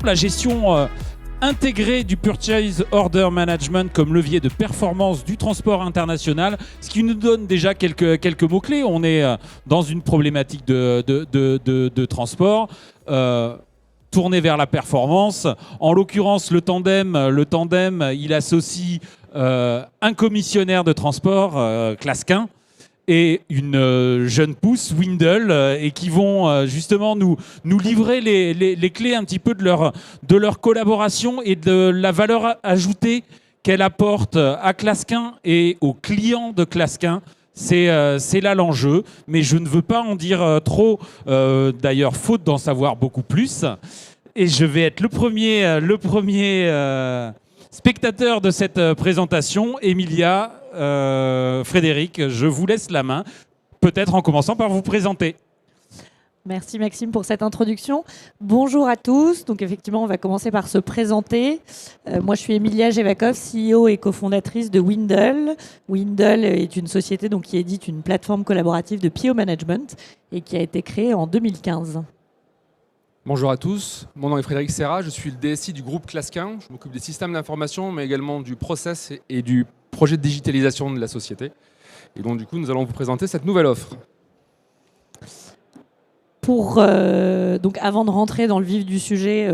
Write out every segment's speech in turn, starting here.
La gestion intégrée du Purchase Order Management comme levier de performance du transport international, ce qui nous donne déjà quelques mots-clés. On est dans une problématique de transport tournée vers la performance. En l'occurrence, le tandem, il associe un commissionnaire de transport, Clasquin, et une jeune pousse, Windle, et qui vont justement nous livrer les clés un petit peu de leur collaboration et de la valeur ajoutée qu'elle apporte à Clasquin et aux clients de Clasquin. C'est là l'enjeu, mais je ne veux pas en dire trop, d'ailleurs, faute d'en savoir beaucoup plus. Et je vais être le premier spectateur de cette présentation. Emilia, Frédéric, je vous laisse la main, peut-être en commençant par vous présenter. Merci Maxime pour cette introduction. Bonjour à tous. Donc effectivement, on va commencer par se présenter. Moi, je suis Emilia Gevakov, CEO et cofondatrice de Windle. Windle est une société qui édite une plateforme collaborative de PO Management et qui a été créée en 2015. Bonjour à tous, mon nom est Frédéric Serra, je suis le DSI du groupe Clasquin. Je m'occupe des systèmes d'information, mais également du process et du projet de digitalisation de la société. Et donc, du coup, nous allons vous présenter cette nouvelle offre. Donc, avant de rentrer dans le vif du sujet,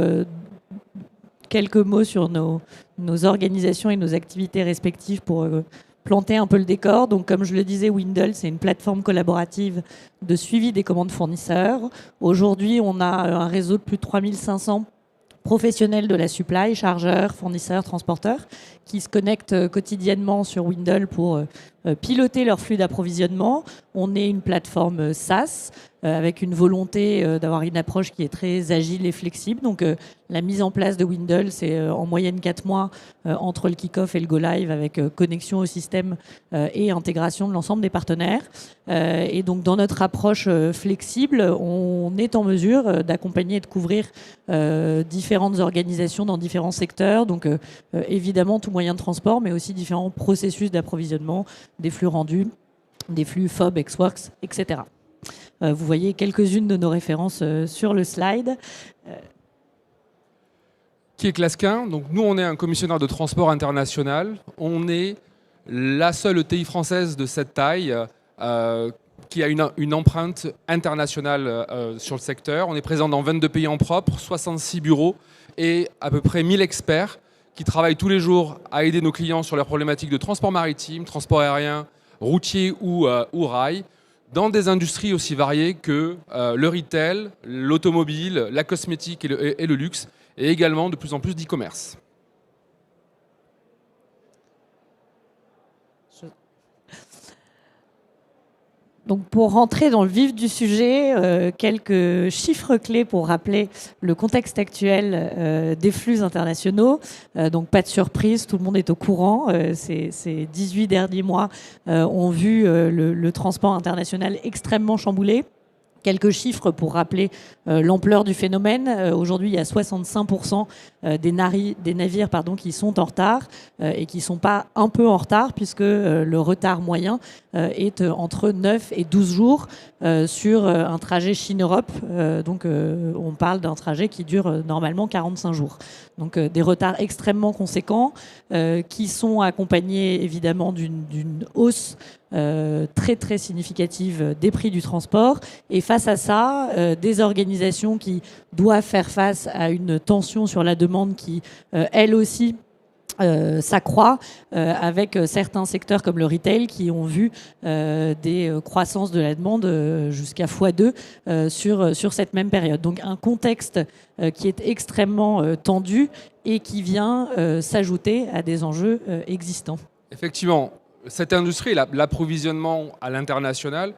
quelques mots sur nos organisations et nos activités respectives pour planter un peu le décor. Donc, comme je le disais, Windle, c'est une plateforme collaborative de suivi des commandes fournisseurs. Aujourd'hui, on a un réseau de plus de 3500 professionnels de la supply, chargeurs, fournisseurs, transporteurs, qui se connectent quotidiennement sur Windle pour piloter leur flux d'approvisionnement. On est une plateforme SaaS avec une volonté d'avoir une approche qui est très agile et flexible. Donc la mise en place de Windle, c'est en moyenne 4 mois entre le kick-off et le go-live avec connexion au système et intégration de l'ensemble des partenaires. Et donc dans notre approche flexible, on est en mesure d'accompagner et de couvrir différentes organisations dans différents secteurs. Donc évidemment tout moyen de transport, mais aussi différents processus d'approvisionnement, des flux rendus, des flux FOB, Xworks, etc. Vous voyez quelques-unes de nos références sur le slide. Qui est Clasquin? Donc nous, on est un commissionnaire de transport international. On est la seule ETI française de cette taille qui a une empreinte internationale sur le secteur. On est présent dans 22 pays en propre, 66 bureaux et à peu près 1000 experts qui travaillent tous les jours à aider nos clients sur leurs problématiques de transport maritime, transport aérien, routier ou rail, dans des industries aussi variées que le retail, l'automobile, la cosmétique et le luxe, et également de plus en plus d'e-commerce. Donc pour rentrer dans le vif du sujet, quelques chiffres clés pour rappeler le contexte actuel des flux internationaux. Donc pas de surprise, tout le monde est au courant. Ces 18 derniers mois ont vu le transport international extrêmement chamboulé. Quelques chiffres pour rappeler l'ampleur du phénomène. Aujourd'hui, il y a 65% des navires qui sont en retard et qui ne sont pas un peu en retard puisque le retard moyen est entre 9 et 12 jours sur un trajet Chine-Europe. Donc, on parle d'un trajet qui dure normalement 45 jours. Donc, des retards extrêmement conséquents qui sont accompagnés évidemment d'une hausse très très significative des prix du transport. Et face à ça, des organisations qui doivent faire face à une tension sur la demande qui, elle aussi, s'accroît avec certains secteurs comme le retail qui ont vu des croissances de la demande jusqu'à x2 sur cette même période. Donc un contexte qui est extrêmement tendu et qui vient s'ajouter à des enjeux existants. Effectivement, cette industrie, l'approvisionnement à l'international,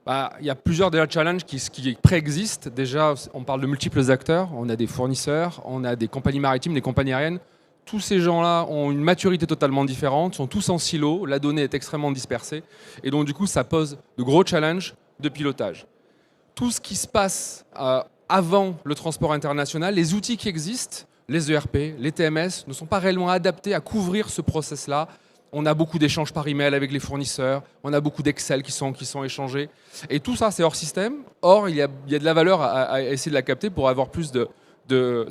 il y a plusieurs challenges qui préexistent. Déjà, on parle de multiples acteurs. On a des fournisseurs, on a des compagnies maritimes, des compagnies aériennes. Tous ces gens-là ont une maturité totalement différente, sont tous en silo, la donnée est extrêmement dispersée. Et donc, du coup, ça pose de gros challenges de pilotage. Tout ce qui se passe avant le transport international, les outils qui existent, les ERP, les TMS, ne sont pas réellement adaptés à couvrir ce process-là On a beaucoup d'échanges par email avec les fournisseurs, on a beaucoup d'Excel qui sont échangés. Et tout ça, c'est hors système. Or, il y a de la valeur à essayer de la capter pour avoir plus de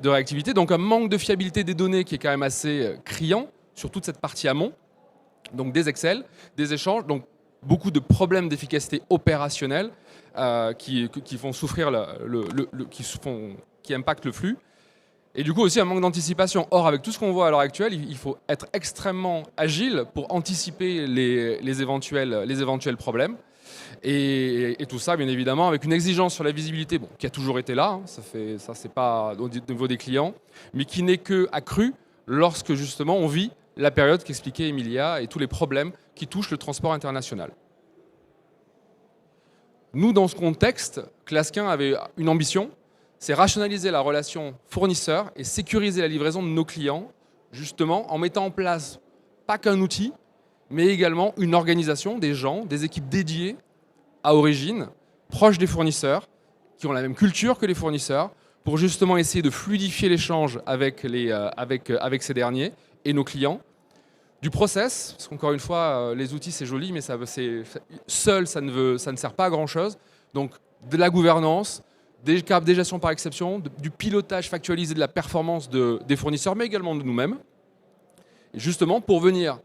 réactivité. Donc un manque de fiabilité des données qui est quand même assez criant sur toute cette partie amont. Donc des Excel, des échanges, donc beaucoup de problèmes d'efficacité opérationnelle qui font souffrir, qui impactent le flux. Et du coup aussi un manque d'anticipation. Or, avec tout ce qu'on voit à l'heure actuelle, il faut être extrêmement agile pour anticiper les éventuels problèmes. Et tout ça, bien évidemment, avec une exigence sur la visibilité, bon, qui a toujours été là, hein, ça c'est pas au niveau des clients, mais qui n'est que accrue lorsque justement on vit la période qu'expliquait Emilia et tous les problèmes qui touchent le transport international. Nous, dans ce contexte, Clasquin avait une ambition, c'est rationaliser la relation fournisseur et sécuriser la livraison de nos clients, justement en mettant en place pas qu'un outil, mais également une organisation, des gens, des équipes dédiées à origine, proches des fournisseurs, qui ont la même culture que les fournisseurs, pour justement essayer de fluidifier l'échange avec ces derniers et nos clients. Du process, parce qu'encore une fois, les outils c'est joli, mais seul ça ne sert pas à grand chose. Donc de la gouvernance, des gestions par exception, du pilotage factualisé de la performance des fournisseurs, mais également de nous-mêmes. Et justement pour venir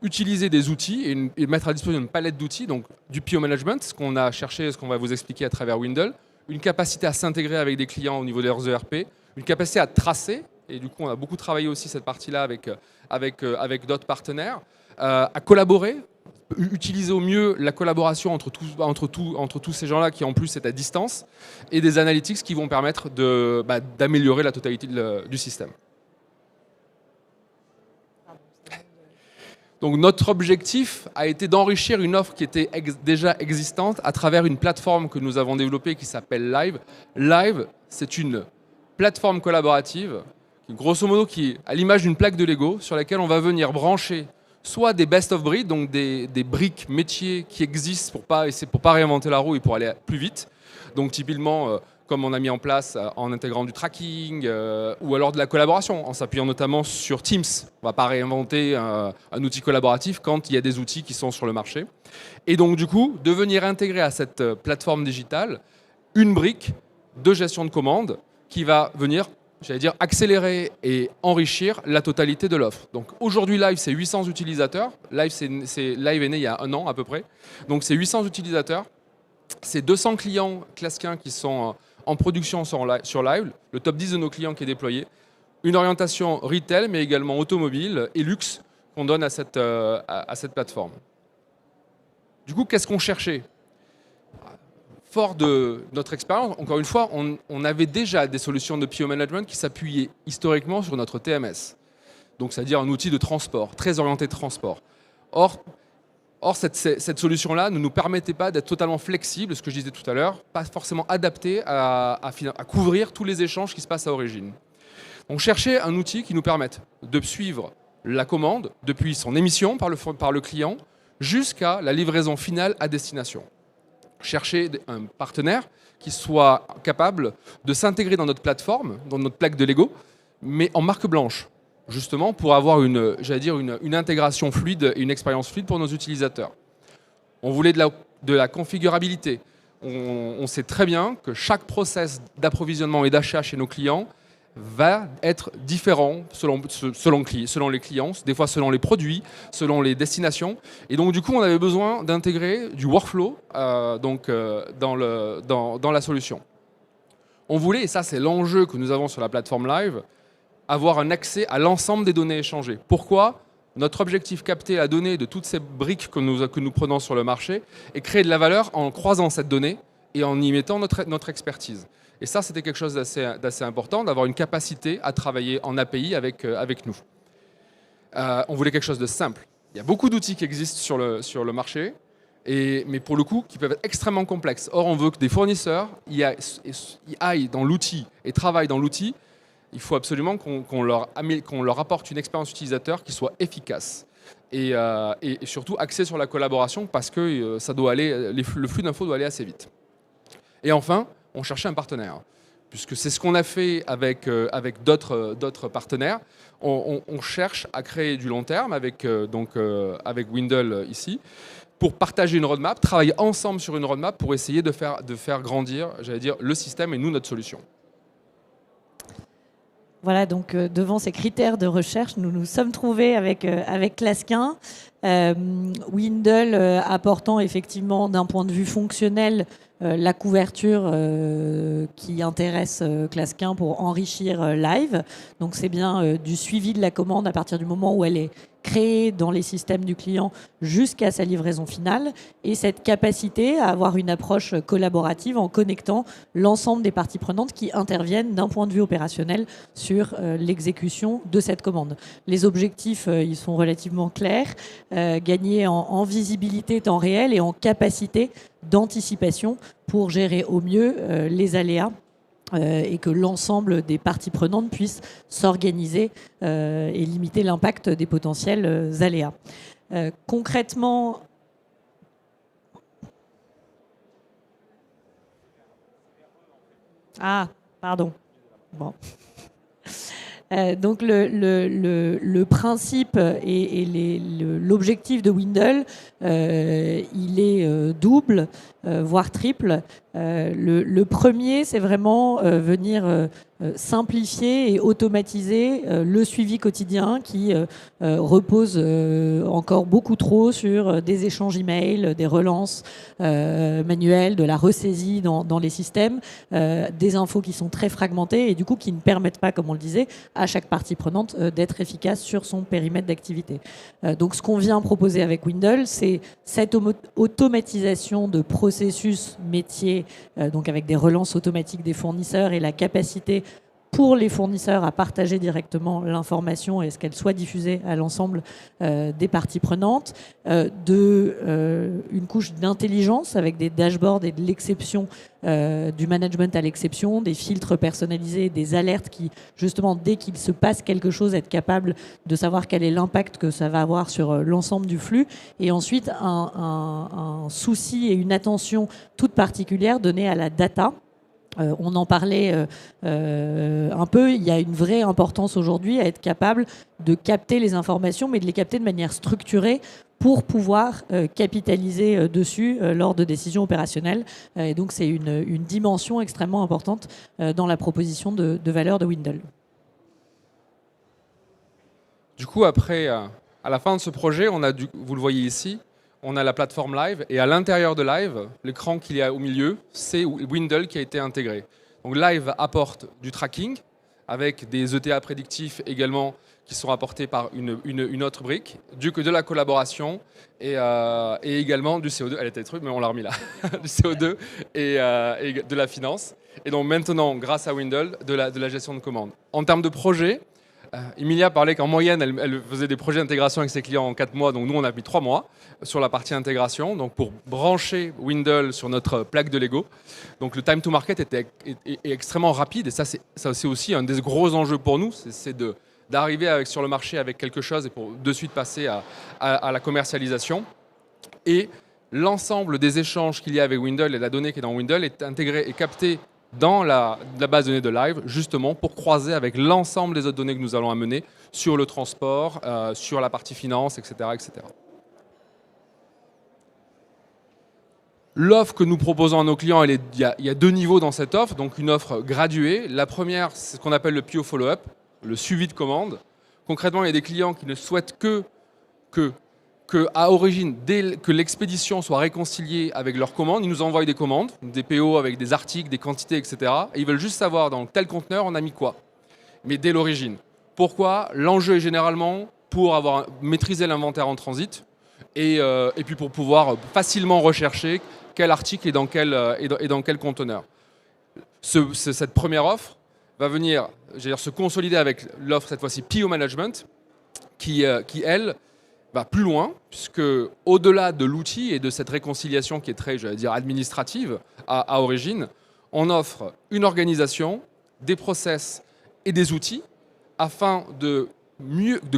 utiliser des outils et mettre à disposition une palette d'outils, donc du PO management, ce qu'on a cherché, ce qu'on va vous expliquer à travers Windle, une capacité à s'intégrer avec des clients au niveau de leurs ERP, une capacité à tracer, et du coup on a beaucoup travaillé aussi cette partie-là avec d'autres partenaires, à collaborer, utiliser au mieux la collaboration entre tous ces gens-là qui en plus est à distance, et des analytics qui vont permettre d'améliorer la totalité du système. Donc notre objectif a été d'enrichir une offre qui était déjà existante à travers une plateforme que nous avons développée qui s'appelle Live. Live, c'est une plateforme collaborative, grosso modo qui est à l'image d'une plaque de Lego sur laquelle on va venir brancher soit des best of breed, donc des briques métiers qui existent pour pas réinventer la roue et pour aller plus vite. Donc typiquement, comme on a mis en place en intégrant du tracking ou alors de la collaboration, en s'appuyant notamment sur Teams. On ne va pas réinventer un outil collaboratif quand il y a des outils qui sont sur le marché. Et donc du coup, de venir intégrer à cette plateforme digitale une brique de gestion de commande qui va venir, j'allais dire, accélérer et enrichir la totalité de l'offre. Donc aujourd'hui, Live, c'est 800 utilisateurs. Live est né il y a 1 an à peu près. Donc c'est 800 utilisateurs. C'est 200 clients Clasquin qui sont en production sur Live, le top 10 de nos clients qui est déployé. Une orientation retail, mais également automobile et luxe qu'on donne à cette plateforme. Du coup, qu'est-ce qu'on cherchait ? Fort de notre expérience, encore une fois, on avait déjà des solutions de PO management qui s'appuyaient historiquement sur notre TMS. Donc, c'est-à-dire un outil de transport, très orienté de transport. Or, cette solution-là ne nous permettait pas d'être totalement flexible, ce que je disais tout à l'heure, pas forcément adapté à couvrir tous les échanges qui se passent à origine. On cherchait un outil qui nous permette de suivre la commande depuis son émission par le client jusqu'à la livraison finale à destination. Chercher un partenaire qui soit capable de s'intégrer dans notre plateforme, dans notre plaque de Lego, mais en marque blanche, justement pour avoir une intégration fluide et une expérience fluide pour nos utilisateurs. On voulait de la configurabilité. On sait très bien que chaque process d'approvisionnement et d'achat chez nos clients va être différent selon les clients, des fois selon les produits, selon les destinations. Et donc du coup, on avait besoin d'intégrer du workflow dans la solution. On voulait, et ça c'est l'enjeu que nous avons sur la plateforme Live, avoir un accès à l'ensemble des données échangées. Pourquoi ? Notre objectif, capter la donnée de toutes ces briques que nous prenons sur le marché et créer de la valeur en croisant cette donnée et en y mettant notre expertise. Et ça, c'était quelque chose d'assez important, d'avoir une capacité à travailler en API avec nous. On voulait quelque chose de simple. Il y a beaucoup d'outils qui existent sur le marché, mais pour le coup, qui peuvent être extrêmement complexes. Or, on veut que des fournisseurs y aillent dans l'outil et travaillent dans l'outil. Il faut absolument qu'on leur apporte une expérience utilisateur qui soit efficace et surtout axée sur la collaboration parce que le flux d'infos doit aller assez vite. Et enfin, on cherchait un partenaire. puisque c'est ce qu'on a fait avec d'autres partenaires. On cherche à créer du long terme avec Windle ici, pour partager une roadmap, travailler ensemble sur une roadmap pour essayer de faire grandir, j'allais dire, le système et nous, notre solution. Voilà, donc devant ces critères de recherche, nous nous sommes trouvés avec Clasquin. Windle apportant effectivement d'un point de vue fonctionnel la couverture qui intéresse Clasquin pour enrichir Live. Donc c'est bien du suivi de la commande à partir du moment où elle est créée dans les systèmes du client jusqu'à sa livraison finale, et cette capacité à avoir une approche collaborative en connectant l'ensemble des parties prenantes qui interviennent d'un point de vue opérationnel sur l'exécution de cette commande. Les objectifs, ils sont relativement clairs, gagner en visibilité temps réel et en capacité d'anticipation pour gérer au mieux les aléas et que l'ensemble des parties prenantes puissent s'organiser et limiter l'impact des potentiels aléas. Concrètement, pardon. Bon. Donc le principe et l'objectif de Windle, il est double, voire triple. Le premier, c'est vraiment venir simplifier et automatiser le suivi quotidien qui repose encore beaucoup trop sur des échanges email, des relances manuelles, de la ressaisie dans les systèmes, des infos qui sont très fragmentées et du coup qui ne permettent pas, comme on le disait, à chaque partie prenante d'être efficace sur son périmètre d'activité. Donc ce qu'on vient proposer avec Windle, c'est cette automatisation de processus métier, donc avec des relances automatiques des fournisseurs et la capacité pour les fournisseurs à partager directement l'information et ce qu'elle soit diffusée à l'ensemble des parties prenantes, une couche d'intelligence avec des dashboards et de l'exception, du management à l'exception, des filtres personnalisés, des alertes qui, justement, dès qu'il se passe quelque chose, être capable de savoir quel est l'impact que ça va avoir sur l'ensemble du flux, et ensuite un souci et une attention toute particulière donnée à la data. On en parlait un peu, il y a une vraie importance aujourd'hui à être capable de capter les informations, mais de les capter de manière structurée pour pouvoir capitaliser dessus lors de décisions opérationnelles. Et donc c'est une dimension extrêmement importante dans la proposition de valeur de Windle. Du coup, après, à la fin de ce projet, vous le voyez ici, on a la plateforme Live, et à l'intérieur de Live, l'écran qu'il y a au milieu, c'est Windle qui a été intégré. Donc Live apporte du tracking, avec des ETA prédictifs également qui sont apportés par une autre brique, de la collaboration et également du CO2, elle était truc, mais on l'a remis là, du CO2 et de la finance. Et donc maintenant, grâce à Windle, de la gestion de commande. En termes de projet, Emilia parlait qu'en moyenne, elle faisait des projets d'intégration avec ses clients en 4 mois. Donc nous, on a mis 3 mois sur la partie intégration, donc pour brancher Windle sur notre plaque de Lego. Donc le time to market est extrêmement rapide. Et ça, c'est aussi un des gros enjeux pour nous. C'est d'arriver sur le marché avec quelque chose et pour de suite passer à la commercialisation. Et l'ensemble des échanges qu'il y a avec Windle et la donnée qui est dans Windle est intégrée et captée dans la base de données de Live, justement pour croiser avec l'ensemble des autres données que nous allons amener sur le transport, sur la partie finance, etc. etc. L'offre que nous proposons à nos clients, il y a 2 niveaux dans cette offre, donc une offre graduée. La première, c'est ce qu'on appelle le PO follow-up, le suivi de commande. Concrètement, il y a des clients qui ne souhaitent que à origine, dès que l'expédition soit réconciliée avec leurs commandes, ils nous envoient des commandes, des PO avec des articles, des quantités, etc. Et ils veulent juste savoir dans tel conteneur, on a mis quoi. Mais dès l'origine. Pourquoi? L'enjeu est généralement pour maîtriser l'inventaire en transit et puis pour pouvoir facilement rechercher quel article est dans quel conteneur. Cette première offre va venir se consolider avec l'offre, cette fois-ci, PO Management, qui elle, va plus loin, puisque au-delà de l'outil et de cette réconciliation qui est très, administrative à origine, on offre une organisation, des process et des outils afin de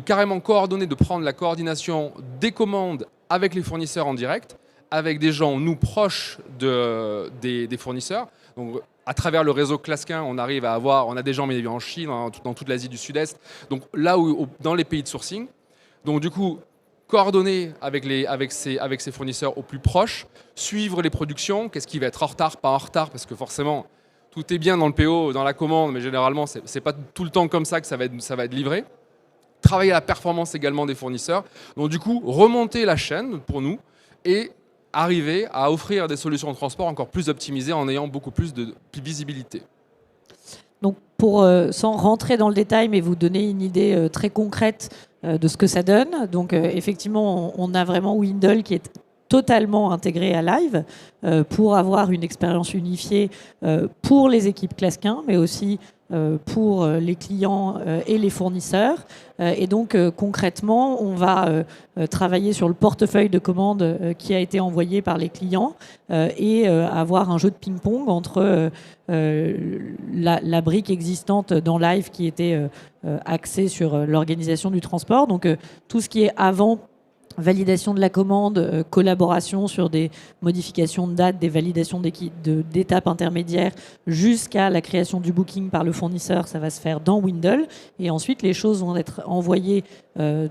carrément coordonner, de prendre la coordination des commandes avec les fournisseurs en direct, avec des gens, nous, proches des fournisseurs. Donc, à travers le réseau Clasquin, on arrive à avoir, on a des gens bien en Chine, dans toute l'Asie du Sud-Est, donc là où, dans les pays de sourcing. Donc du coup, coordonner avec ces fournisseurs au plus proche, suivre les productions, qu'est-ce qui va être en retard, pas en retard, parce que forcément, tout est bien dans le PO, dans la commande, mais généralement, c'est pas tout le temps comme ça que ça va être livré. Travailler à la performance également des fournisseurs. Donc du coup, remonter la chaîne pour nous et arriver à offrir des solutions de transport encore plus optimisées en ayant beaucoup plus de visibilité. Donc, sans rentrer dans le détail, mais vous donner une idée très concrète de ce que ça donne. Donc, effectivement, on a vraiment Windle qui est totalement intégré à Live pour avoir une expérience unifiée pour les équipes Clasquin, mais aussi pour les clients et les fournisseurs. Et donc, concrètement, on va travailler sur le portefeuille de commandes qui a été envoyé par les clients et avoir un jeu de ping-pong entre la brique existante dans Live qui était axée sur l'organisation du transport. Donc, tout ce qui est avant validation de la commande, collaboration sur des modifications de date, des validations d'étapes intermédiaires jusqu'à la création du booking par le fournisseur, ça va se faire dans Windle. Et ensuite, les choses vont être envoyées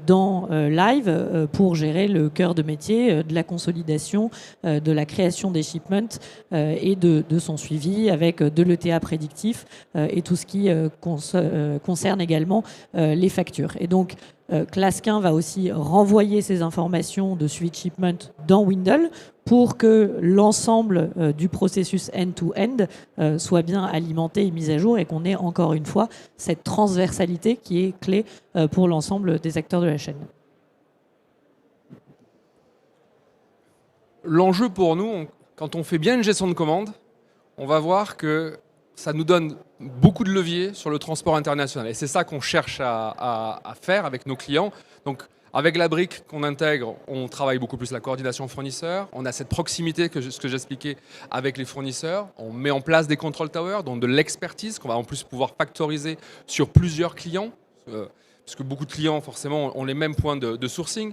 dans Live pour gérer le cœur de métier de la consolidation, de la création des shipments et de son suivi avec de l'ETA prédictif et tout ce qui concerne également les factures. Et donc, Clasquin va aussi renvoyer ces informations de suite shipment dans Windle pour que l'ensemble du processus end-to-end soit bien alimenté et mis à jour et qu'on ait encore une fois cette transversalité qui est clé pour l'ensemble des acteurs de la chaîne. L'enjeu pour nous, quand on fait bien une gestion de commande, on va voir que ça nous donne beaucoup de leviers sur le transport international. Et c'est ça qu'on cherche à faire avec nos clients. Donc, avec la brique qu'on intègre, on travaille beaucoup plus la coordination fournisseur. On a cette proximité, ce que j'expliquais, avec les fournisseurs. On met en place des control towers, donc de l'expertise qu'on va en plus pouvoir factoriser sur plusieurs clients. Parce que beaucoup de clients, forcément, ont les mêmes points de sourcing.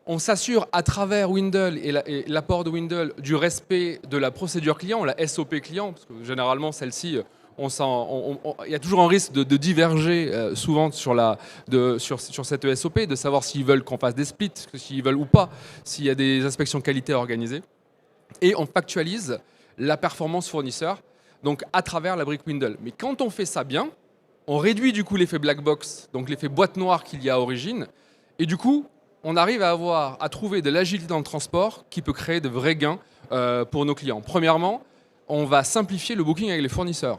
On s'assure à travers Windle et l'apport de Windle du respect de la procédure client, la SOP client, parce que généralement celle-ci, il y a toujours un risque de diverger souvent sur cette SOP, de savoir s'ils veulent qu'on fasse des splits, s'ils veulent ou pas, s'il y a des inspections qualité organisées. Et on factualise la performance fournisseur, donc à travers la brique Windle. Mais quand on fait ça bien, on réduit du coup l'effet black box, donc l'effet boîte noire qu'il y a à origine, et du coup, on arrive à trouver de l'agilité dans le transport qui peut créer de vrais gains pour nos clients. Premièrement, on va simplifier le booking avec les fournisseurs.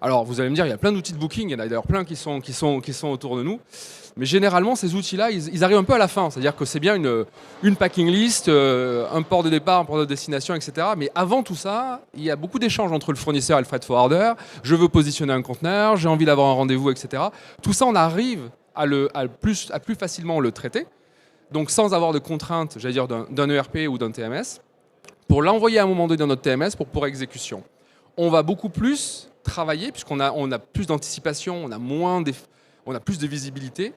Alors, vous allez me dire, il y a plein d'outils de booking, il y en a d'ailleurs plein qui sont autour de nous. Mais généralement, ces outils-là, ils arrivent un peu à la fin. C'est-à-dire que c'est bien une packing list, un port de départ, un port de destination, etc. Mais avant tout ça, il y a beaucoup d'échanges entre le fournisseur et le freight forwarder. Je veux positionner un conteneur, j'ai envie d'avoir un rendez-vous, etc. Tout ça, on arrive à plus facilement le traiter. Donc sans avoir de contraintes, j'allais dire, d'un ERP ou d'un TMS, pour l'envoyer à un moment donné dans notre TMS pour exécution. On va beaucoup plus travailler, puisqu'on a plus d'anticipation, on a plus de visibilité,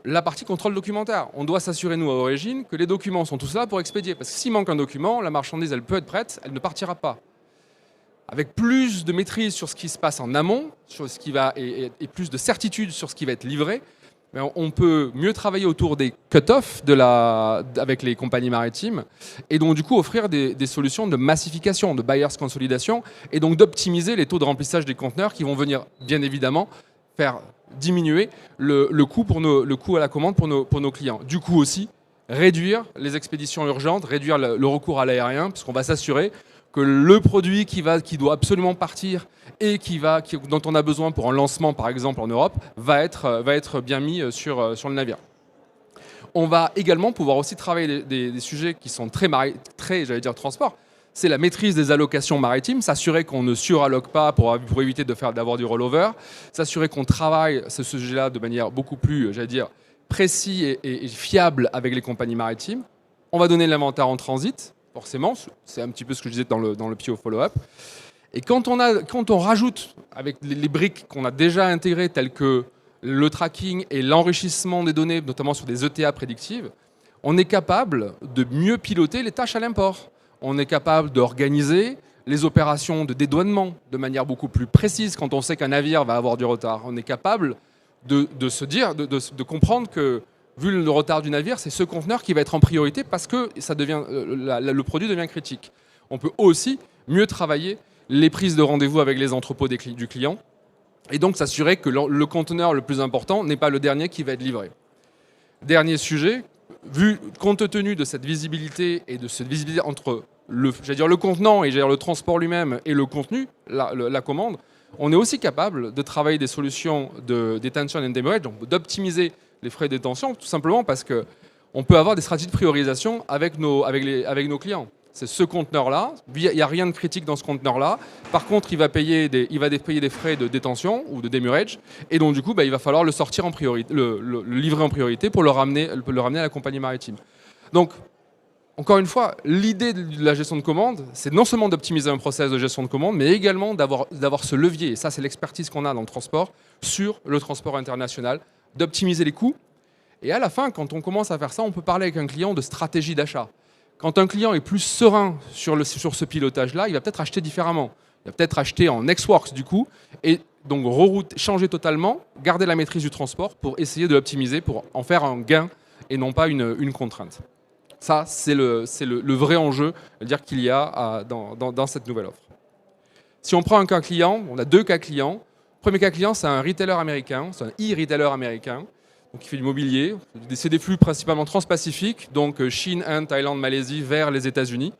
la partie contrôle documentaire. On doit s'assurer, nous, à l'origine, que les documents sont tous là pour expédier. Parce que s'il manque un document, la marchandise, elle peut être prête, elle ne partira pas. Avec plus de maîtrise sur ce qui se passe en amont, sur ce qui va, et plus de certitude sur ce qui va être livré, on peut mieux travailler autour des cut-offs avec les compagnies maritimes et donc du coup offrir des solutions de massification, de buyers consolidation et donc d'optimiser les taux de remplissage des conteneurs qui vont venir bien évidemment faire diminuer le coût à la commande pour nos clients. Du coup aussi réduire les expéditions urgentes, réduire le recours à l'aérien parce qu'on va s'assurer que le produit qui doit absolument partir et dont on a besoin pour un lancement, par exemple, en Europe, va être bien mis sur le navire. On va également pouvoir aussi travailler des sujets qui sont très j'allais dire, transport. C'est la maîtrise des allocations maritimes, s'assurer qu'on ne suralloque pas pour éviter d'avoir du rollover, s'assurer qu'on travaille ce sujet-là de manière beaucoup plus, j'allais dire, précis et fiable avec les compagnies maritimes. On va donner l'inventaire en transit. Forcément, c'est un petit peu ce que je disais dans le PO follow-up. Et quand on rajoute avec les briques qu'on a déjà intégrées, telles que le tracking et l'enrichissement des données, notamment sur des ETA prédictives, on est capable de mieux piloter les tâches à l'import. On est capable d'organiser les opérations de dédouanement de manière beaucoup plus précise quand on sait qu'un navire va avoir du retard. On est capable de se dire, de comprendre que, vu le retard du navire, c'est ce conteneur qui va être en priorité parce que le produit devient critique. On peut aussi mieux travailler les prises de rendez-vous avec les entrepôts du client et donc s'assurer que le conteneur le plus important n'est pas le dernier qui va être livré. Dernier sujet, compte tenu de cette visibilité et de cette visibilité entre le contenant et le transport lui-même et le contenu, la commande, on est aussi capable de travailler des solutions de detention and demurrage, donc d'optimiser les frais de détention, tout simplement parce qu'on peut avoir des stratégies de priorisation avec nos clients. C'est ce conteneur-là, il n'y a rien de critique dans ce conteneur-là. Par contre, il va payer des frais de détention ou de demurrage, et donc du coup, il va falloir le sortir en priorité, le livrer en priorité pour le ramener à la compagnie maritime. Donc, encore une fois, l'idée de la gestion de commande, c'est non seulement d'optimiser un process de gestion de commande, mais également d'avoir ce levier, et ça c'est l'expertise qu'on a dans le transport, sur le transport international, d'optimiser les coûts. Et à la fin, quand on commence à faire ça, on peut parler avec un client de stratégie d'achat. Quand un client est plus serein sur ce pilotage-là, il va peut-être acheter différemment. Il va peut-être acheter en ex-works du coup, et donc changer totalement, garder la maîtrise du transport pour essayer de l'optimiser, pour en faire un gain et non pas une contrainte. Ça, c'est le vrai enjeu qu'il y a dans cette nouvelle offre. Si on prend un cas client, on a deux cas clients. Le premier cas client, c'est un retailer américain, c'est un e-retailer américain, donc il fait du mobilier. C'est des flux principalement transpacifiques, donc Chine, Inde, Thaïlande, Malaisie, vers les États-Unis.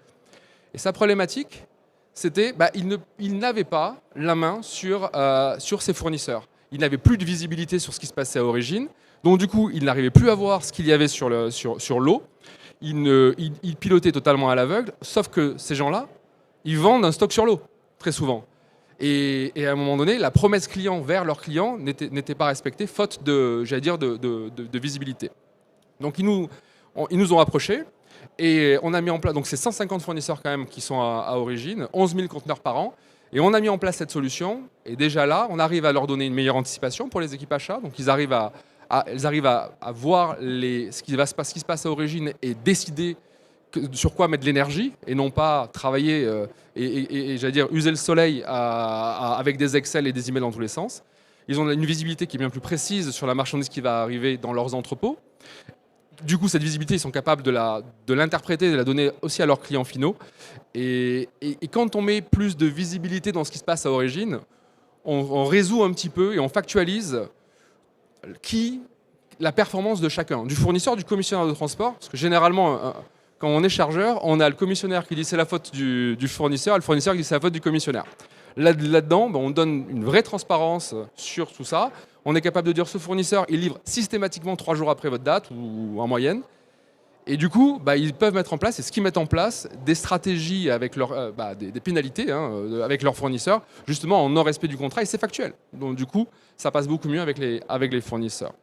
Et sa problématique, c'était il n'avait pas la main sur ses fournisseurs. Il n'avait plus de visibilité sur ce qui se passait à l'origine, donc du coup, il n'arrivait plus à voir ce qu'il y avait sur l'eau. Il pilotait totalement à l'aveugle, sauf que ces gens-là, ils vendent un stock sur l'eau, très souvent. Et à un moment donné, la promesse client vers leurs clients n'était pas respectée, faute de visibilité. Donc ils nous ont approchés et on a mis en place, donc c'est 150 fournisseurs quand même qui sont à origine, 11 000 conteneurs par an, et on a mis en place cette solution. Et déjà là, on arrive à leur donner une meilleure anticipation pour les équipes achats, donc ils arrivent à voir ce qui se passe à origine et décider sur quoi mettre de l'énergie et non pas travailler user le soleil avec des Excel et des emails dans tous les sens. Ils ont une visibilité qui est bien plus précise sur la marchandise qui va arriver dans leurs entrepôts. Du coup, cette visibilité, ils sont capables de l'interpréter, de la donner aussi à leurs clients finaux. Et quand on met plus de visibilité dans ce qui se passe à origine, on résout un petit peu et on factualise la performance de chacun, du fournisseur, du commissionnaire de transport, parce que généralement, quand on est chargeur, on a le commissionnaire qui dit c'est la faute du fournisseur et le fournisseur qui dit c'est la faute du commissionnaire. Là-dedans, on donne une vraie transparence sur tout ça. On est capable de dire ce fournisseur, il livre systématiquement 3 jours après votre date ou en moyenne. Et du coup, ils peuvent mettre en place, et ce qu'ils mettent en place, des stratégies avec des pénalités avec leurs fournisseurs, justement en non-respect du contrat, et c'est factuel. Donc du coup, ça passe beaucoup mieux avec les fournisseurs.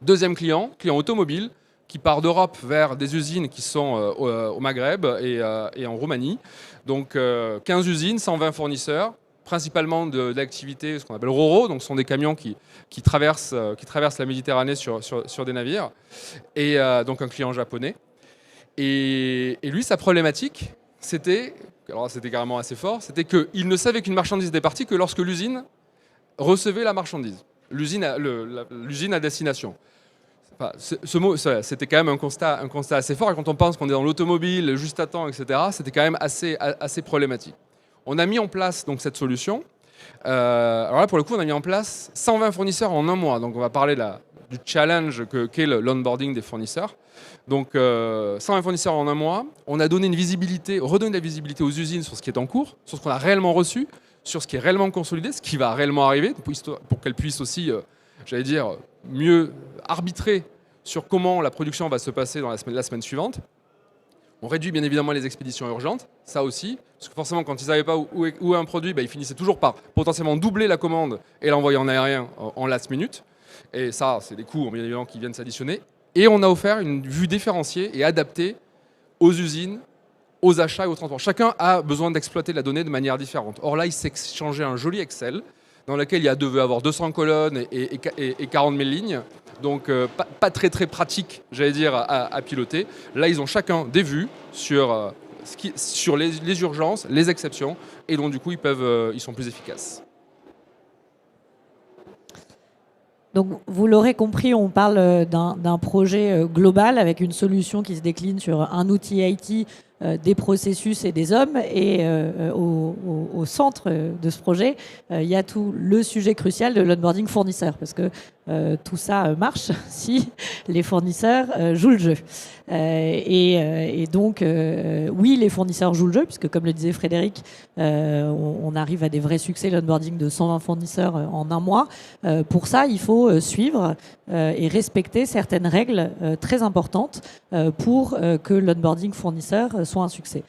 Deuxième client automobile, qui part d'Europe vers des usines qui sont au Maghreb et en Roumanie. Donc 15 usines, 120 fournisseurs, principalement d'activités, ce qu'on appelle RoRo, donc ce sont des camions qui traversent la Méditerranée sur des navires, et donc un client japonais. Et lui, sa problématique, c'était carrément assez fort, c'était qu'il ne savait qu'une marchandise était partie que lorsque l'usine recevait la marchandise, l'usine à destination. Enfin, c'était quand même un constat assez fort, et quand on pense qu'on est dans l'automobile, juste à temps, etc., c'était quand même assez problématique. On a mis en place donc cette solution. Alors là, pour le coup, on a mis en place 120 fournisseurs en un mois. Donc on va parler du challenge qu'est l'onboarding des fournisseurs. Donc 120 fournisseurs en un mois. On a donné redonné de la visibilité aux usines sur ce qui est en cours, sur ce qu'on a réellement reçu, sur ce qui est réellement consolidé, ce qui va réellement arriver, pour qu'elles puissent aussi, mieux arbitrer sur comment la production va se passer dans la semaine suivante. On réduit bien évidemment les expéditions urgentes, ça aussi, parce que forcément quand ils ne savaient pas où est un produit, ils finissaient toujours par potentiellement doubler la commande et l'envoyer en aérien en last minute. Et ça, c'est des coûts bien évidemment qui viennent s'additionner. Et on a offert une vue différenciée et adaptée aux usines, aux achats et au transport. Chacun a besoin d'exploiter la donnée de manière différente. Or là, il s'est échangé un joli Excel dans lequel il devait avoir 200 colonnes et 40 000 lignes. Donc pas très pratique, à piloter. Là, ils ont chacun des vues sur sur les urgences, les exceptions, et donc du coup ils sont plus efficaces. Donc, vous l'aurez compris, on parle d'un projet global avec une solution qui se décline sur un outil IT, des processus et des hommes. Et au centre de ce projet, il y a tout le sujet crucial de l'onboarding fournisseur. Parce que tout ça marche si les fournisseurs jouent le jeu. Et donc, oui, les fournisseurs jouent le jeu, puisque comme le disait Frédéric, on arrive à des vrais succès, l'onboarding de 120 fournisseurs en un mois. Pour ça, il faut suivre et respecter certaines règles très importantes pour que l'onboarding fournisseur soit un succès.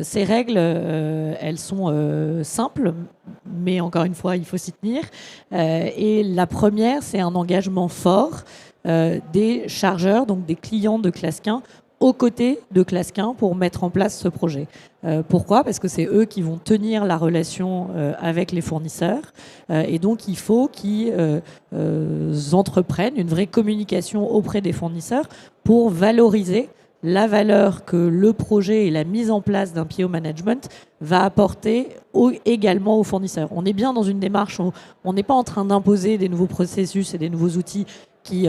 Ces règles, elles sont simples, mais encore une fois, il faut s'y tenir. Et la première, c'est un engagement fort des chargeurs, donc des clients de Clasquin, aux côtés de Clasquin pour mettre en place ce projet. Pourquoi ? Parce que c'est eux qui vont tenir la relation avec les fournisseurs. Et donc, il faut qu'ils entreprennent une vraie communication auprès des fournisseurs pour valoriser la valeur que le projet et la mise en place d'un PO management va apporter également aux fournisseurs. On est bien dans une démarche où on n'est pas en train d'imposer des nouveaux processus et des nouveaux outils qui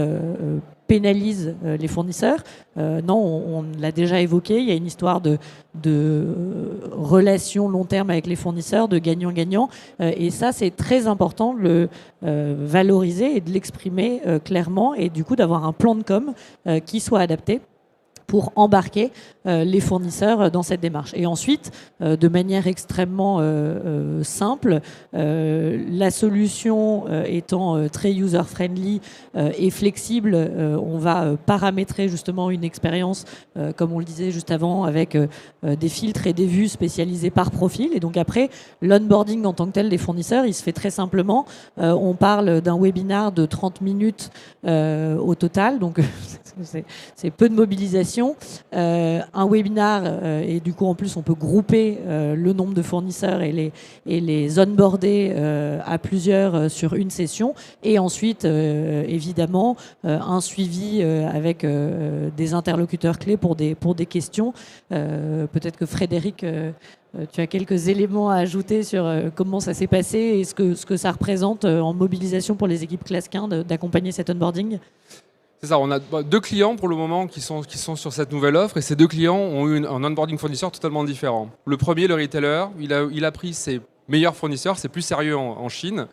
pénalisent les fournisseurs. Non, on l'a déjà évoqué, il y a une histoire de relation long terme avec les fournisseurs, de gagnant-gagnant. Et ça, c'est très important de le valoriser et de l'exprimer clairement et du coup d'avoir un plan de com qui soit adapté pour embarquer les fournisseurs dans cette démarche. Et ensuite, de manière extrêmement simple, la solution étant très user-friendly et flexible, on va paramétrer justement une expérience, comme on le disait juste avant, avec des filtres et des vues spécialisées par profil. Et donc après, l'onboarding en tant que tel des fournisseurs, il se fait très simplement. On parle d'un webinar de 30 minutes au total, donc c'est peu de mobilisation. Un webinar, et du coup en plus on peut grouper le nombre de fournisseurs et les onboarder à plusieurs sur une session, et ensuite évidemment un suivi avec des interlocuteurs clés pour des questions. Peut-être que Frédéric, tu as quelques éléments à ajouter sur comment ça s'est passé et ce que ça représente en mobilisation pour les équipes Clasquin d'accompagner cet onboarding. C'est ça, on a 2 clients pour le moment qui sont sur cette nouvelle offre, et ces 2 clients ont eu un onboarding fournisseur totalement différent. Le premier, le retailer, il a pris ses meilleurs fournisseurs, c'est plus sérieux en Chine,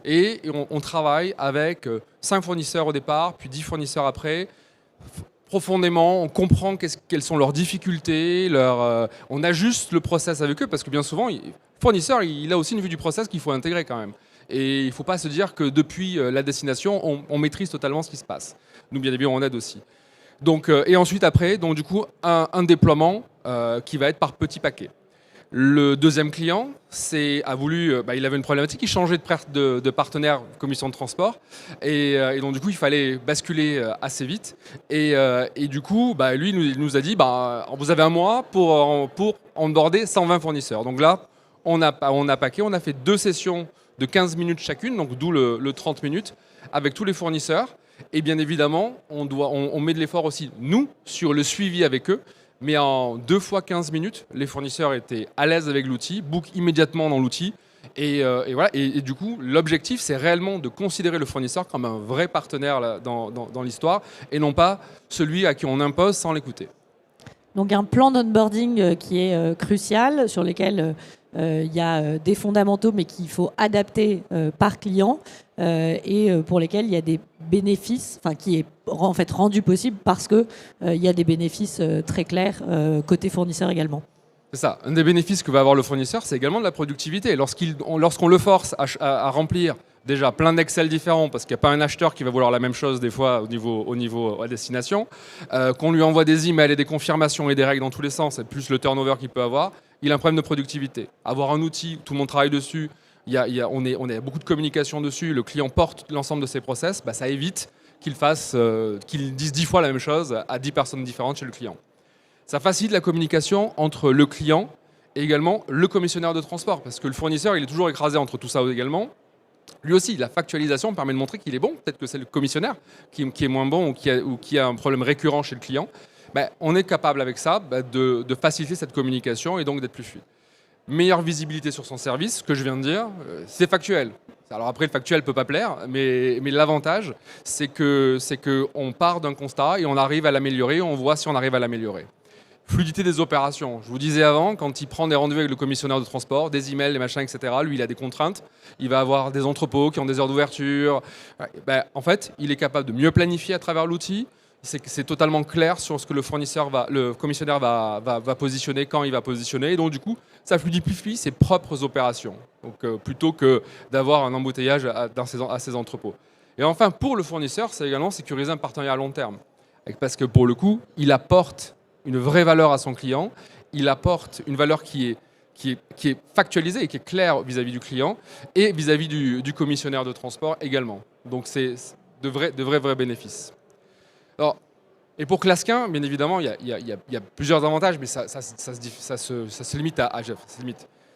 et on travaille avec 5 fournisseurs au départ, puis 10 fournisseurs après. Profondément, on comprend quelles sont leurs difficultés, on ajuste le process avec eux, parce que bien souvent, le fournisseur, il a aussi une vue du process qu'il faut intégrer quand même. Et il ne faut pas se dire que depuis la destination, on maîtrise totalement ce qui se passe. Nous, bien évidemment, on aide aussi. Donc, et ensuite, après, donc, du coup, un déploiement qui va être par petits paquets. Le deuxième client il avait une problématique, il changeait de partenaire commission de transport, et donc du coup il fallait basculer assez vite, et du coup lui il nous a dit vous avez un mois pour onboarder 120 fournisseurs. Donc là on a fait 2 sessions de 15 minutes chacune, donc d'où le 30 minutes avec tous les fournisseurs, et bien évidemment on met de l'effort aussi nous sur le suivi avec eux. Mais en 2 fois 15 minutes, les fournisseurs étaient à l'aise avec l'outil, book immédiatement dans l'outil. Et voilà. Et du coup, l'objectif, c'est réellement de considérer le fournisseur comme un vrai partenaire là, dans l'histoire, et non pas celui à qui on impose sans l'écouter. Donc un plan d'onboarding qui est crucial, sur lequel il y a des fondamentaux, mais qu'il faut adapter par client, et pour lesquels il y a des bénéfices, qui est en fait rendu possible parce qu'il y a des bénéfices très clairs côté fournisseur également. C'est ça. Un des bénéfices que va avoir le fournisseur, c'est également de la productivité. Lorsqu'on le force à remplir déjà plein d'Excel différents, parce qu'il n'y a pas un acheteur qui va vouloir la même chose des fois au niveau à destination, qu'on lui envoie des emails et des confirmations et des règles dans tous les sens, et plus le turnover qu'il peut avoir, il a un problème de productivité. Avoir un outil, tout le monde travaille dessus, on a beaucoup de communication dessus, le client porte l'ensemble de ses process, ça évite qu'il dise 10 fois la même chose à 10 personnes différentes chez le client. Ça facilite la communication entre le client et également le commissionnaire de transport, parce que le fournisseur, il est toujours écrasé entre tout ça également. Lui aussi, la factualisation permet de montrer qu'il est bon. Peut-être que c'est le commissionnaire qui est moins bon ou qui a un problème récurrent chez le client. On est capable avec ça de faciliter cette communication et donc d'être plus fluide. Meilleure visibilité sur son service, ce que je viens de dire, c'est factuel. Alors après, le factuel ne peut pas plaire, mais l'avantage, c'est qu'on part d'un constat et on arrive à l'améliorer, on voit si on arrive à l'améliorer. Fluidité des opérations. Je vous disais avant, quand il prend des rendez-vous avec le commissionnaire de transport, des emails, des machins, etc., lui, il a des contraintes. Il va avoir des entrepôts qui ont des heures d'ouverture. En fait, il est capable de mieux planifier à travers l'outil. C'est totalement clair sur ce que le commissionnaire va positionner, quand il va positionner. Et donc, du coup, ça fluidifie ses propres opérations. Donc, plutôt que d'avoir un embouteillage à ses entrepôts. Et enfin, pour le fournisseur, c'est également sécuriser un partenariat à long terme. Parce que pour le coup, il apporte une vraie valeur à son client. Il apporte une valeur qui est factualisée et qui est claire vis-à-vis du client et vis-à-vis du commissionnaire de transport également. Donc, c'est de vrais bénéfices. Alors, et pour Clasquin, bien évidemment, il y a plusieurs avantages, mais ça se limite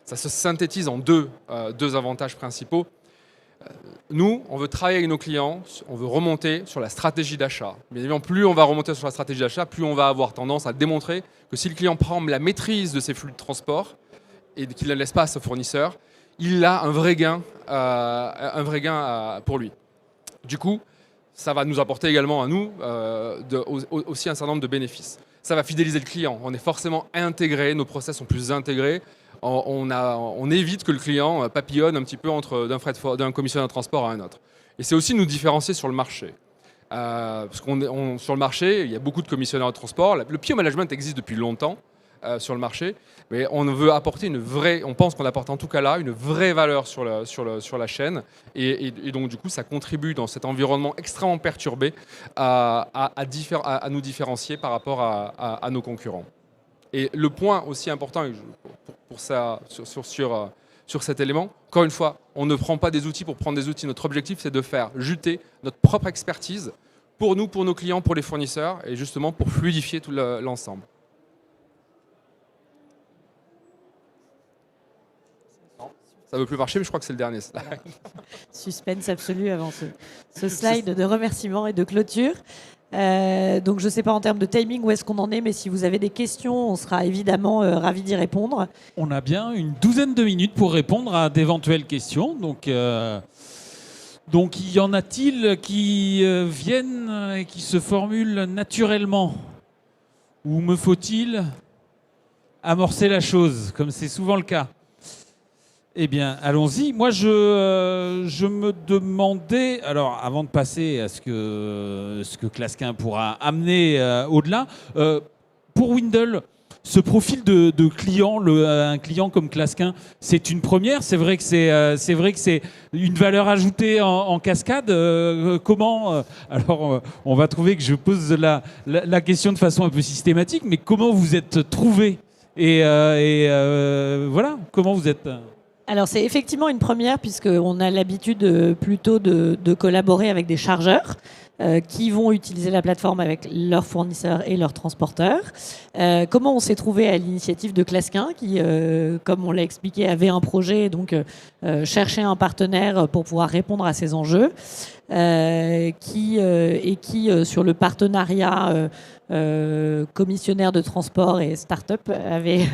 ça se synthétise en deux avantages principaux. Nous, on veut travailler avec nos clients, on veut remonter sur la stratégie d'achat. Bien évidemment, plus on va remonter sur la stratégie d'achat, plus on va avoir tendance à démontrer que si le client prend la maîtrise de ses flux de transport et qu'il ne laisse pas à ce fournisseur, il a un vrai gain pour lui. Du coup, ça va nous apporter également à nous aussi un certain nombre de bénéfices. Ça va fidéliser le client. On est forcément intégré, nos process sont plus intégrés. On évite que le client papillonne un petit peu d'un commissionnaire de transport à un autre. Et c'est aussi nous différencier sur le marché. Parce sur le marché, il y a beaucoup de commissionnaires de transport. Le PO management existe depuis longtemps sur le marché, mais on veut apporter on pense qu'on apporte en tout cas là une vraie valeur sur la chaîne. Et donc du coup, ça contribue dans cet environnement extrêmement perturbé à nous différencier par rapport à nos concurrents. Et le point aussi important sur cet élément, encore une fois, on ne prend pas des outils pour prendre des outils. Notre objectif, c'est de faire juter notre propre expertise pour nous, pour nos clients, pour les fournisseurs, et justement pour fluidifier tout l'ensemble. Ça ne veut plus marcher, mais je crois que c'est le dernier slide. Suspense absolu avant ce slide de remerciements et de clôture. Donc je ne sais pas en termes de timing où est-ce qu'on en est, mais si vous avez des questions, on sera évidemment ravis d'y répondre. On a bien une douzaine de minutes pour répondre à d'éventuelles questions. Donc y en a-t-il qui viennent et qui se formulent naturellement? Ou me faut-il amorcer la chose, comme c'est souvent le cas? Eh bien, allons-y. Moi, je me demandais, alors avant de passer à ce que Clasquin pourra amener au-delà, pour Windle, ce profil de client, un client comme Clasquin, c'est une première. C'est vrai que c'est une valeur ajoutée en cascade. Comment alors, on va trouver que je pose la question de façon un peu systématique, mais comment vous êtes trouvé et voilà, comment vous êtes. Alors c'est effectivement une première puisqu'on a l'habitude plutôt de collaborer avec des chargeurs qui vont utiliser la plateforme avec leurs fournisseurs et leurs transporteurs. Comment on s'est trouvé à l'initiative de Clasquin qui, comme on l'a expliqué, avait un projet, donc cherchait un partenaire pour pouvoir répondre à ces enjeux, qui sur le partenariat commissionnaire de transport et start-up avait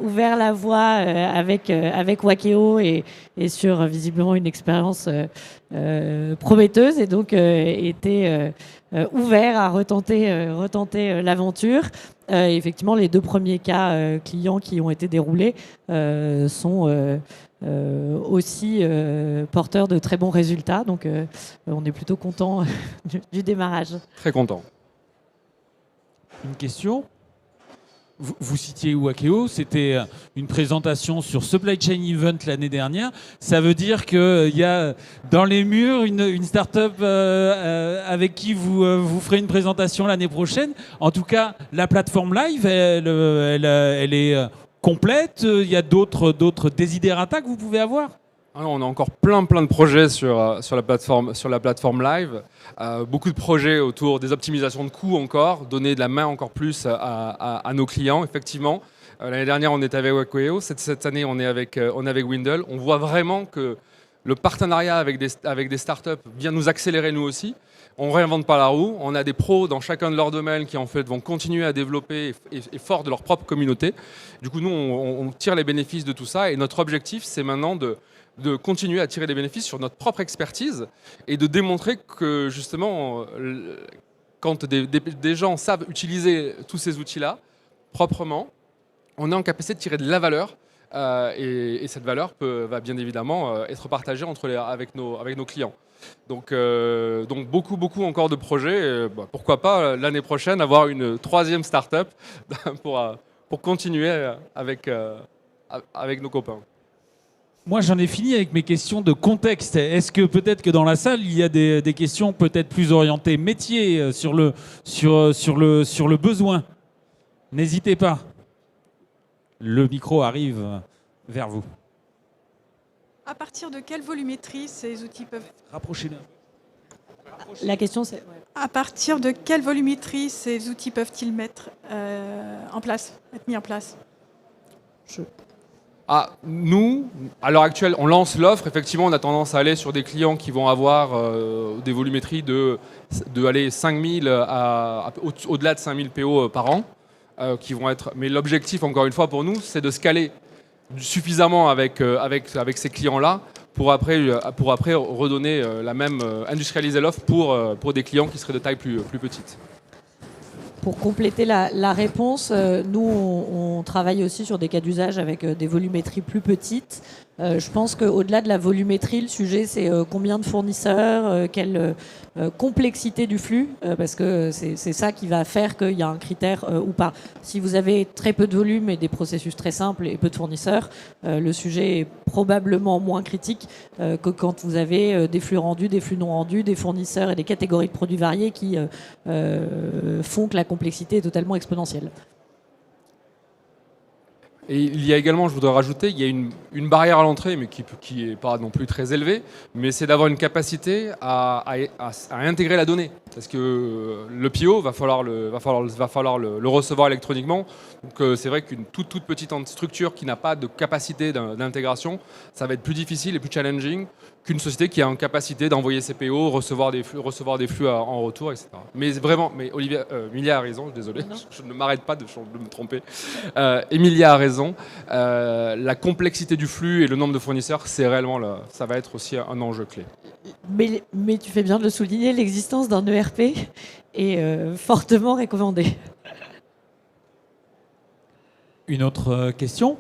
ouvert la voie avec Wakeo et sur visiblement une expérience prometteuse et donc était ouvert à retenter l'aventure. Effectivement, les deux premiers cas clients qui ont été déroulés sont aussi porteurs de très bons résultats. Donc on est plutôt content du démarrage. Très content. Une question? Vous citiez Wakeo, c'était une présentation sur Supply Chain Event l'année dernière. Ça veut dire qu'il y a dans les murs une start-up avec qui vous ferez une présentation l'année prochaine. En tout cas, la plateforme live, elle est complète. Il y a d'autres desiderata que vous pouvez avoir? On a encore plein de projets sur la plateforme live. Beaucoup de projets autour des optimisations de coûts encore, donner de la main encore plus à nos clients, effectivement. L'année dernière, on était avec Wakeo. Cette année, on est avec Windle. On voit vraiment que le partenariat avec des startups vient nous accélérer nous aussi. on ne réinvente pas la roue. On a des pros dans chacun de leurs domaines qui en fait vont continuer à développer et forts de leur propre communauté. Du coup, nous, on tire les bénéfices de tout ça. Et notre objectif, c'est maintenant de continuer à tirer des bénéfices sur notre propre expertise et de démontrer que justement, quand des gens savent utiliser tous ces outils-là proprement, on est en capacité de tirer de la valeur. Et cette valeur va bien évidemment être partagée avec nos clients. Donc beaucoup encore de projets. Et, pourquoi pas l'année prochaine avoir une 3e start-up pour continuer avec nos copains. Moi, j'en ai fini avec mes questions de contexte. Est-ce que peut-être que dans la salle, il y a des questions peut-être plus orientées métier sur le besoin? N'hésitez pas. Le micro arrive vers vous. À partir de quelle volumétrie ces outils peuvent... Rapprochez-le. La question, c'est... À partir de quelle volumétrie ces outils peuvent-ils être mis en place? Nous, à l'heure actuelle, on lance l'offre. Effectivement, on a tendance à aller sur des clients qui vont avoir des volumétries de 5000 au-delà de 5000 PO par an. Qui vont être... Mais l'objectif, encore une fois, pour nous, c'est de scaler suffisamment avec ces clients-là pour après redonner industrialiser l'offre pour des clients qui seraient de taille plus petite. Pour compléter la réponse, nous, on travaille aussi sur des cas d'usage avec des volumétries plus petites. Je pense qu'au-delà de la volumétrie, le sujet, c'est combien de fournisseurs, quelle complexité du flux, parce que c'est ça qui va faire qu'il y a un critère ou pas. Si vous avez très peu de volume et des processus très simples et peu de fournisseurs, le sujet est probablement moins critique que quand vous avez des flux rendus, des flux non rendus, des fournisseurs et des catégories de produits variés qui font que la complexité est totalement exponentielle. Et il y a également, je voudrais rajouter, il y a une barrière à l'entrée, mais qui n'est pas non plus très élevée, mais c'est d'avoir une capacité à intégrer la donnée. Parce que le PO, va falloir le recevoir électroniquement. Donc c'est vrai qu'une toute petite structure qui n'a pas de capacité d'intégration, ça va être plus difficile et plus challenging qu'une société qui a une capacité d'envoyer ses PO, recevoir des flux en retour, etc. Mais vraiment, Emilia a raison, désolé, je ne m'arrête pas de me tromper. Emilia a raison. La complexité du flux et le nombre de fournisseurs, c'est réellement ça va être aussi un enjeu clé. Mais tu fais bien de le souligner, l'existence d'un ERP est fortement recommandée. Une autre question?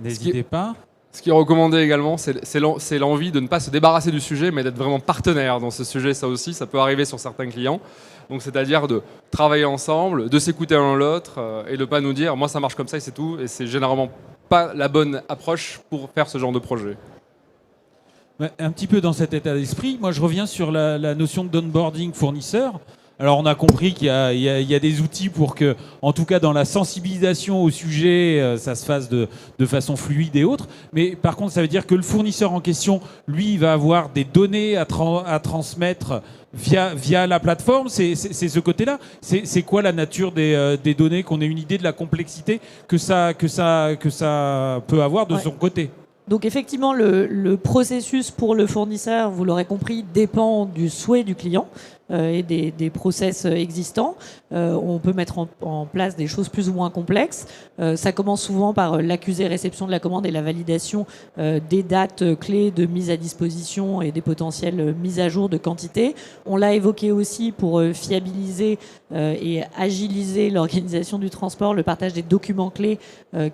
N'hésitez pas. Ce qui est recommandé également, c'est l'envie de ne pas se débarrasser du sujet, mais d'être vraiment partenaire dans ce sujet. Ça aussi, ça peut arriver sur certains clients. Donc, c'est-à-dire de travailler ensemble, de s'écouter l'un l'autre et de ne pas nous dire « moi, ça marche comme ça et c'est tout ». Et c'est généralement pas la bonne approche pour faire ce genre de projet. Un petit peu dans cet état d'esprit, moi je reviens sur la notion d'onboarding fournisseur. Alors on a compris qu'il y a des outils pour que, en tout cas dans la sensibilisation au sujet, ça se fasse de façon fluide et autres. Mais par contre, ça veut dire que le fournisseur en question, lui, il va avoir des données à transmettre via la plateforme. C'est ce côté-là. C'est quoi la nature des données, qu'on ait une idée de la complexité que ça peut avoir de son côté? Donc effectivement, le processus pour le fournisseur, vous l'aurez compris, dépend du souhait du client et des process existants. On peut mettre en place des choses plus ou moins complexes. Ça commence souvent par l'accusé réception de la commande et la validation des dates clés de mise à disposition et des potentielles mises à jour de quantité. On l'a évoqué aussi pour fiabiliser et agiliser l'organisation du transport, le partage des documents clés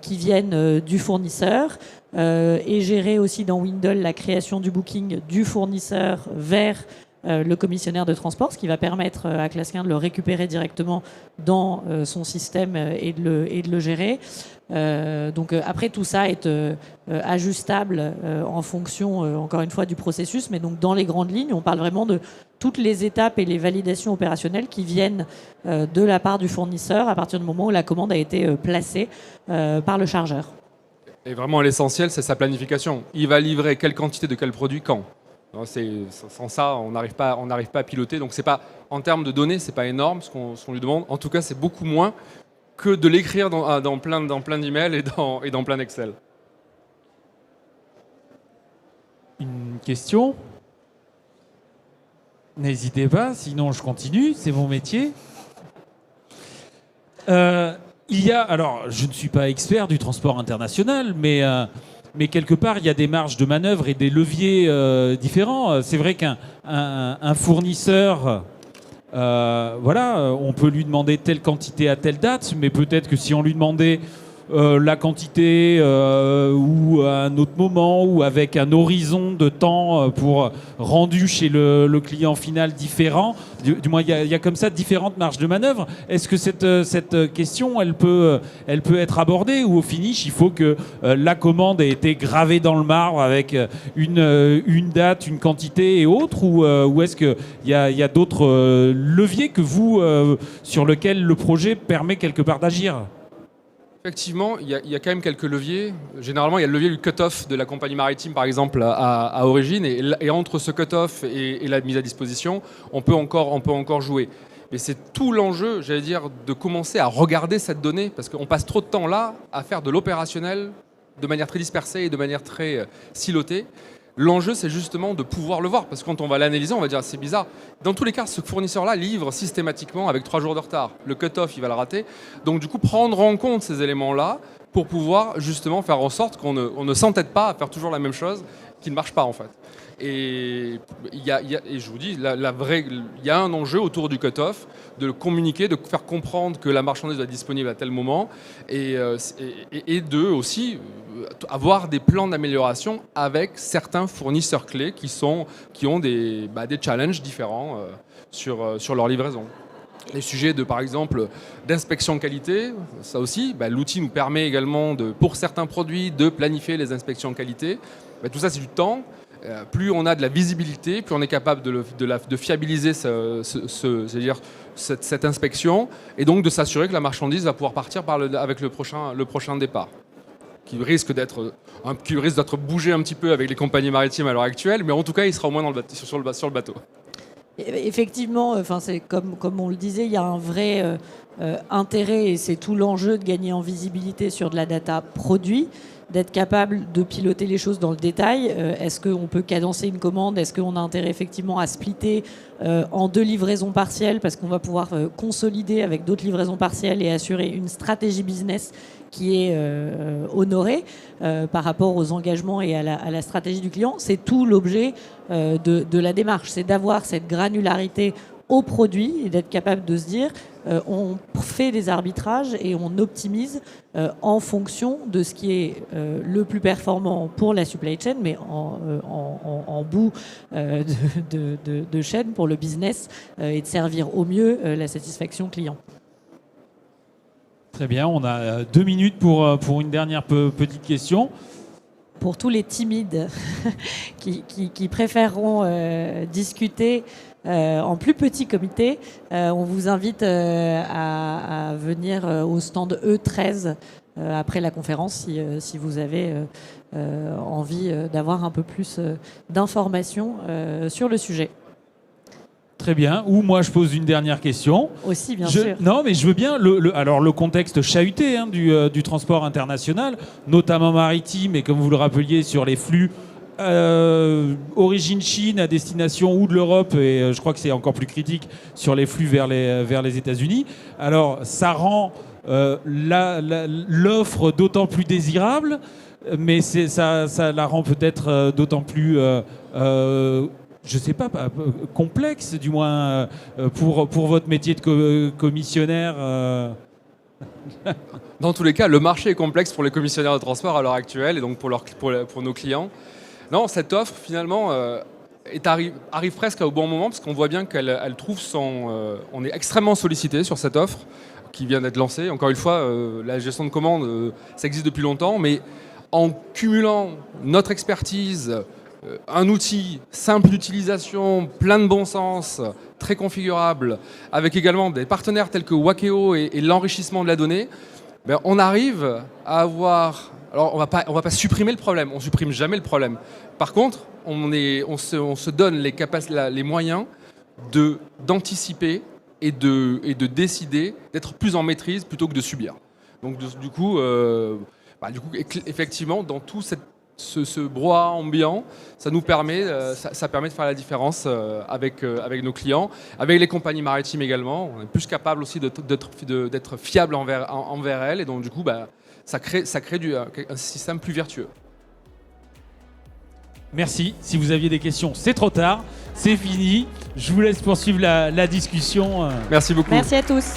qui viennent du fournisseur. Et gérer aussi dans Windle la création du booking du fournisseur vers le commissionnaire de transport, ce qui va permettre à Clasquin de le récupérer directement dans son système et de le gérer. Donc après, tout ça est ajustable en fonction, encore une fois, du processus. Mais donc dans les grandes lignes, on parle vraiment de toutes les étapes et les validations opérationnelles qui viennent de la part du fournisseur à partir du moment où la commande a été placée par le chargeur. Et vraiment, l'essentiel, c'est sa planification. Il va livrer quelle quantité de quel produit, quand. Sans ça, on n'arrive pas à piloter. Donc, c'est pas, en termes de données, c'est pas énorme ce qu'on lui demande. En tout cas, c'est beaucoup moins que de l'écrire dans plein d'emails et dans plein d'Excel. Une question? N'hésitez pas, sinon je continue, c'est mon métier. Alors, je ne suis pas expert du transport international, mais quelque part, il y a des marges de manœuvre et des leviers différents. C'est vrai qu'un fournisseur, on peut lui demander telle quantité à telle date, mais peut-être que si on lui demandait la quantité ou à un autre moment ou avec un horizon de temps pour rendu chez le client final différent. Du moins, il y a comme ça différentes marges de manœuvre. Est-ce que cette question, elle peut être abordée ou au finish, il faut que la commande ait été gravée dans le marbre avec une date, une quantité et autres, ou est-ce qu'il y a d'autres leviers que vous, sur lesquels le projet permet quelque part d'agir ? Effectivement, il y a quand même quelques leviers. Généralement, il y a le levier du cut-off de la compagnie maritime, par exemple, à origine. Et entre ce cut-off et la mise à disposition, on peut encore jouer. Mais c'est tout l'enjeu, j'allais dire, de commencer à regarder cette donnée. Parce qu'on passe trop de temps là à faire de l'opérationnel de manière très dispersée et de manière très silotée. L'enjeu, c'est justement de pouvoir le voir, parce que quand on va l'analyser, on va dire c'est bizarre. Dans tous les cas, ce fournisseur-là livre systématiquement avec 3 jours de retard. Le cut-off, il va le rater. Donc du coup, prendre en compte ces éléments-là pour pouvoir justement faire en sorte qu'on ne s'entête pas à faire toujours la même chose qui ne marche pas en fait. Et je vous dis, il y a un enjeu autour du cut-off, de le communiquer, de faire comprendre que la marchandise va être disponible à tel moment et de aussi avoir des plans d'amélioration avec certains fournisseurs clés qui ont des challenges différents sur leur livraison. Les sujets par exemple d'inspection qualité, ça aussi, l'outil nous permet également pour certains produits de planifier les inspections qualité. Tout ça c'est du temps. Plus on a de la visibilité, plus on est capable de fiabiliser cette inspection et donc de s'assurer que la marchandise va pouvoir partir avec le prochain départ, qui risque d'être bougé un petit peu avec les compagnies maritimes à l'heure actuelle, mais en tout cas il sera au moins sur le bateau. Effectivement, c'est comme on le disait, il y a un vrai intérêt et c'est tout l'enjeu de gagner en visibilité sur de la data produit, d'être capable de piloter les choses dans le détail. Est-ce qu'on peut cadencer une commande ? Est-ce qu'on a intérêt effectivement à splitter en 2 livraisons partielles parce qu'on va pouvoir consolider avec d'autres livraisons partielles et assurer une stratégie business qui est honorée par rapport aux engagements et à la stratégie du client. C'est tout l'objet de la démarche, c'est d'avoir cette granularité au produit et d'être capable de se dire on fait des arbitrages et on optimise en fonction de ce qui est le plus performant pour la supply chain, mais en bout de chaîne pour le business et de servir au mieux la satisfaction client. Très bien, on a 2 minutes pour une dernière petite question. Pour tous les timides qui préféreront discuter en plus petit comité, on vous invite à venir au stand E13 après la conférence si vous avez envie d'avoir un peu plus d'informations sur le sujet. Très bien. Ou moi, je pose une dernière question. Aussi, bien sûr. Non, mais je veux bien le contexte chahuté du transport international, notamment maritime, et comme vous le rappeliez, sur les flux origine Chine à destination ou de l'Europe, et je crois que c'est encore plus critique sur les flux vers les États-Unis. Alors, ça rend l'offre d'autant plus désirable, mais ça la rend peut-être d'autant plus... je sais pas, complexe du moins pour votre métier de commissionnaire. Dans tous les cas, le marché est complexe pour les commissionnaires de transport à l'heure actuelle et donc pour nos clients. Non, cette offre finalement arrive presque au bon moment parce qu'on voit bien qu'elle trouve on est extrêmement sollicité sur cette offre qui vient d'être lancée. Encore une fois, la gestion de commande, ça existe depuis longtemps, mais en cumulant notre expertise, un outil simple d'utilisation, plein de bon sens, très configurable, avec également des partenaires tels que Wakeo et l'enrichissement de la donnée, on arrive à avoir... Alors on va pas supprimer le problème, on supprime jamais le problème. Par contre, on se donne les moyens d'anticiper et de décider, d'être plus en maîtrise plutôt que de subir. Donc du coup, effectivement, dans tout ce brouhaha ambiant, ça nous permet, ça permet de faire la différence avec nos clients, avec les compagnies maritimes également. On est plus capable aussi d'être fiable envers elles, et donc du coup, ça crée un système plus vertueux. Merci. Si vous aviez des questions, c'est trop tard. C'est fini. Je vous laisse poursuivre la discussion. Merci beaucoup. Merci à tous.